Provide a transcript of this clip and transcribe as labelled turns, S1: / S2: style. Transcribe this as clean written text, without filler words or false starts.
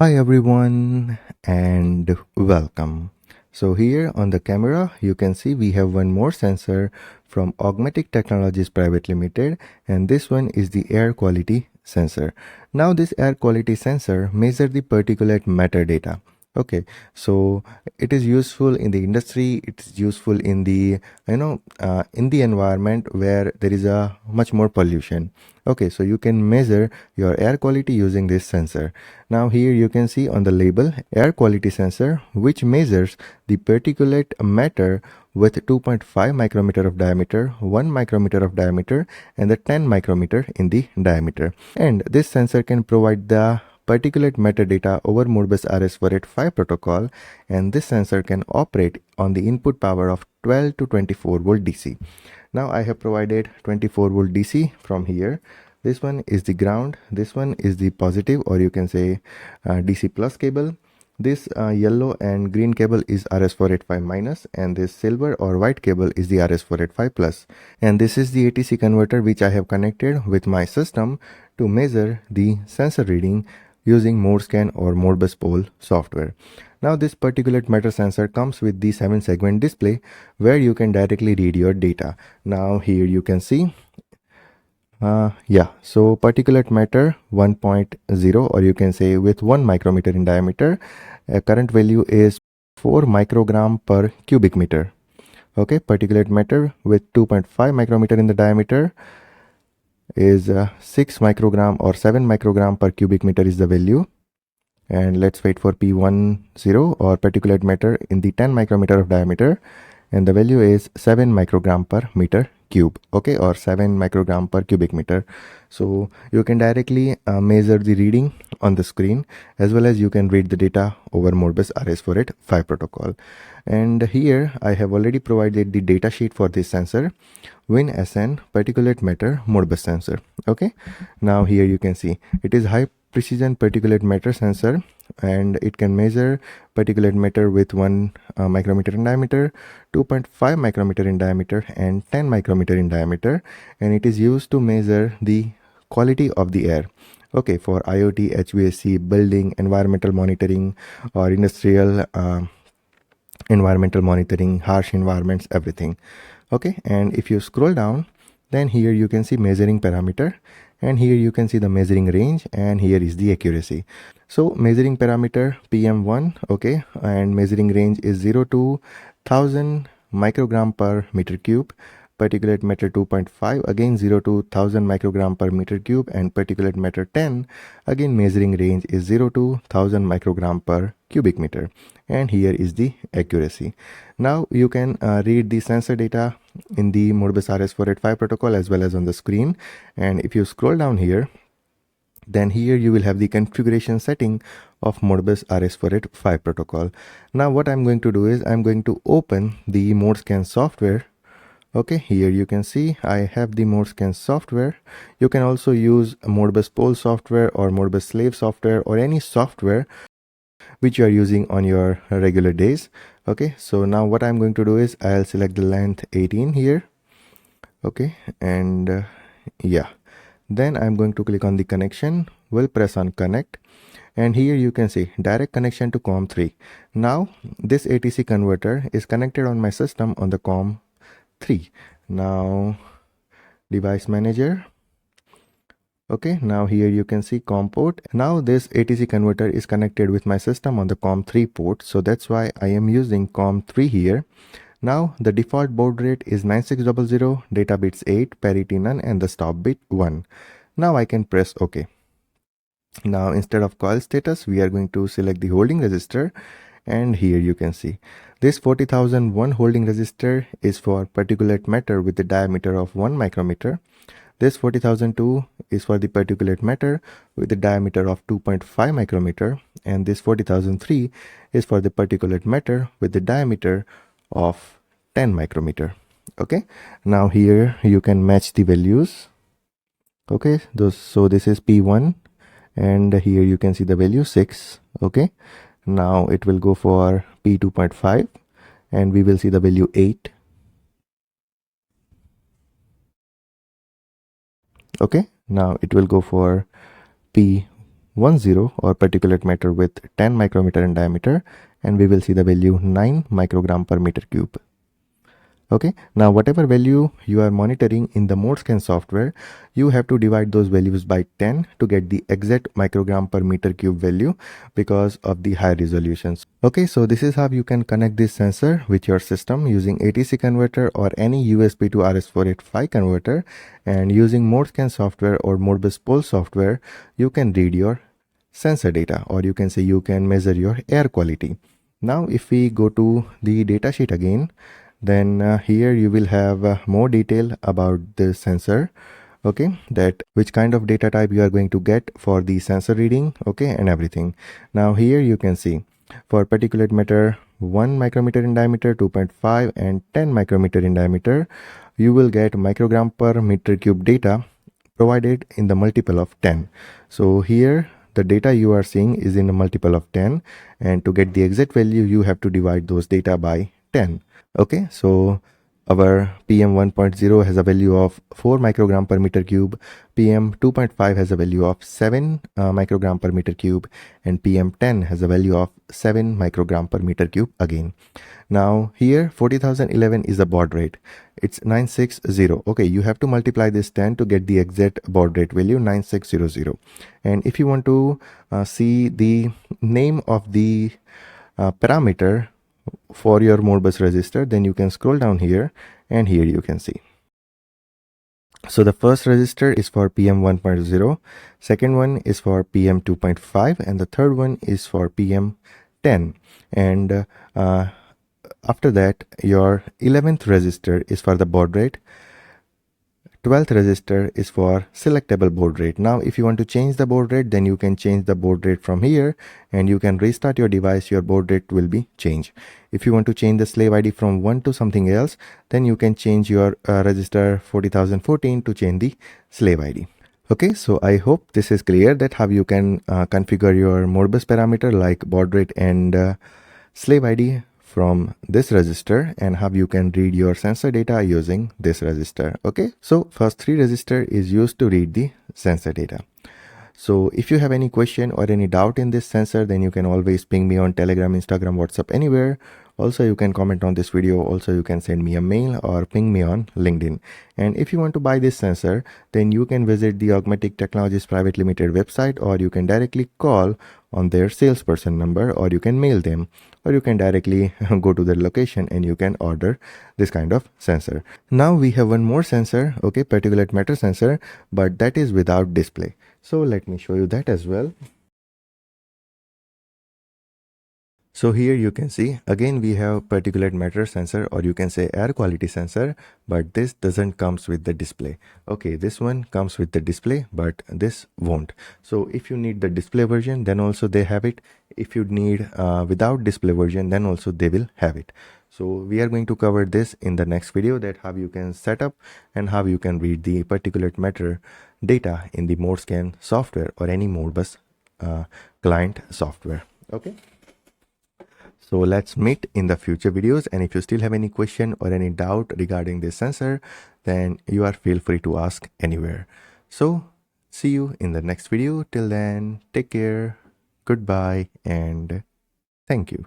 S1: Hi everyone and welcome. So here on the camera you can see we have one more sensor from Augmatic Technologies Private Limited, and this one is the air quality sensor. Now this air quality sensor measures the particulate matter data. Okay, so it is useful in the industry, it is useful in the in the environment where there is a much more pollution. Okay, so you can measure your air quality using this sensor. Now here you can see on the label air quality sensor, which measures the particulate matter with 2.5 micrometer of diameter, 1 micrometer of diameter and the 10 micrometer in the diameter. And this sensor can provide the particulate matter data over Modbus RS485 protocol, and this sensor can operate on the input power of 12 to 24 volt DC. Now I have provided 24 volt DC from here. This one is the ground, this one is the positive, or you can say DC plus cable. This yellow and green cable is RS485 minus, and this silver or white cable is the RS485 plus. And this is the ATC converter which I have connected with my system to measure the sensor reading using ModeScan or Modbus Pole software. Now this particulate matter sensor comes with the 7-segment display where you can directly read your data. Now here you can see so particulate matter 1.0, or you can say with 1 micrometer in diameter, current value is 4 microgram per cubic meter. Okay, particulate matter with 2.5 micrometer in the diameter is 6 microgram or 7 microgram per cubic meter is the value. And let's wait for P10 or particulate matter in the 10 micrometer of diameter, and the value is 7 microgram per meter cube. Okay, or 7 microgram per cubic meter. So you can directly measure the reading on the screen, as well as you can read the data over Modbus RS485 protocol. And here I have already provided the data sheet for this sensor, WinSN particulate matter Modbus sensor. Okay, now here you can see it is high precision particulate matter sensor, and it can measure particulate matter with 1 micrometer in diameter, 2.5 micrometer in diameter and 10 micrometer in diameter, and it is used to measure the quality of the air. Okay, for IoT, HVAC, building, environmental monitoring, or industrial environmental monitoring, harsh environments, everything. Okay, and if you scroll down, then here you can see measuring parameter, and here you can see the measuring range, and here is the accuracy. So measuring parameter PM1, okay, and measuring range is 0 to 1000 microgram per meter cube. Particulate matter 2.5, again 0 to 1000 microgram per meter cube, and particulate matter 10, again measuring range is 0 to 1000 microgram per cubic meter, and here is the accuracy. Now you can read the sensor data in the Modbus RS485 protocol as well as on the screen, and if you scroll down here, then here you will have the configuration setting of Modbus RS485 protocol. Now what I'm going to do is I'm going to open the ModeScan software. Okay, here you can see I have the ModeScan software. You can also use Modbus Pole software or Modbus Slave software or any software which you are using on your regular days. Okay, so now what I'm going to do is I'll select the length 18 here. Okay, and then I'm going to click on the connection. We'll press on connect, and here you can see direct connection to COM3. Now this ATC converter is connected on my system on the COM3. Now device manager. Okay, now here you can see COM port. Now this ATC converter is connected with my system on the COM3 port, so that's why I am using COM3 here. Now the default baud rate is 9600, data bits 8, parity none, and the stop bit 1. Now I can press OK. Now instead of coil status, we are going to select the holding resistor, and here you can see this 40,001 holding resistor is for particulate matter with the diameter of 1 micrometer. This 40,002 is for the particulate matter with the diameter of 2.5 micrometer, and this 40,003 is for the particulate matter with the diameter of 10 micrometer. Okay, now here you can match the values. Okay, so this is P1, and here you can see the value 6. Okay, now it will go for P2.5, and we will see the value 8. Okay, now it will go for P PM10 or particulate matter with 10 micrometer in diameter, and we will see the value 9 microgram per meter cube. Okay, now whatever value you are monitoring in the ModeScan software, you have to divide those values by 10 to get the exact microgram per meter cube value because of the high resolutions. Okay, so this is how you can connect this sensor with your system using ATC converter or any USB to RS485 converter, and using ModeScan software or Modbus Pole software, you can read your sensor data, or you can say you can measure your air quality. Now if we go to the datasheet again, then here you will have more detail about the sensor, okay, that which kind of data type you are going to get for the sensor reading, okay, and everything. Now here you can see for particulate matter 1 micrometer in diameter, 2.5 and 10 micrometer in diameter, you will get microgram per meter cube data provided in the multiple of 10. So here the data you are seeing is in a multiple of 10, and to get the exact value you have to divide those data by 10. Okay, so our PM1.0 has a value of 4 microgram per meter cube, PM2.5 has a value of 7 microgram per meter cube, and PM10 has a value of 7 microgram per meter cube again. Now here 40,011 is the baud rate, it's 960. Okay, you have to multiply this 10 to get the exact baud rate value 9600. And if you want to see the name of the parameter for your Modbus resistor, then you can scroll down here, and here you can see. So the first resistor is for PM1.0, second one is for PM2.5, and the third one is for PM10. And after that, your 11th resistor is for the baud rate, 12th resistor is for selectable baud rate. Now if you want to change the baud rate, then you can change the baud rate from here, and you can restart your device, your baud rate will be changed. If you want to change the slave ID from 1 to something else, then you can change your resistor 40,014 to change the slave ID. Okay, so I hope this is clear that how you can configure your Modbus parameter like baud rate and slave ID from this resistor, and how you can read your sensor data using this resistor. Okay, so first 3 resistor is used to read the sensor data. So if you have any question or any doubt in this sensor, then you can always ping me on Telegram, Instagram, WhatsApp, anywhere. Also you can comment on this video. Also you can send me a mail or ping me on LinkedIn. And if you want to buy this sensor, then you can visit the Augmatic Technologies Private Limited website, or you can directly call on their salesperson number, or you can mail them, or you can directly go to their location and you can order this kind of sensor. Now we have one more sensor, okay, particulate matter sensor, but that is without display. So let me show you that as well. So here you can see again we have particulate matter sensor, or you can say air quality sensor, but this doesn't comes with the display. Okay, this one comes with the display, but this won't. So if you need the display version, then also they have it. If you need without display version, then also they will have it. So we are going to cover this in the next video, that how you can set up and how you can read the particulate matter data in the ModeScan software or any Modbus client software. Okay. So let's meet in the future videos, and if you still have any question or any doubt regarding this sensor, then you are feel free to ask anywhere. So see you in the next video. Till then, take care, goodbye, and thank you.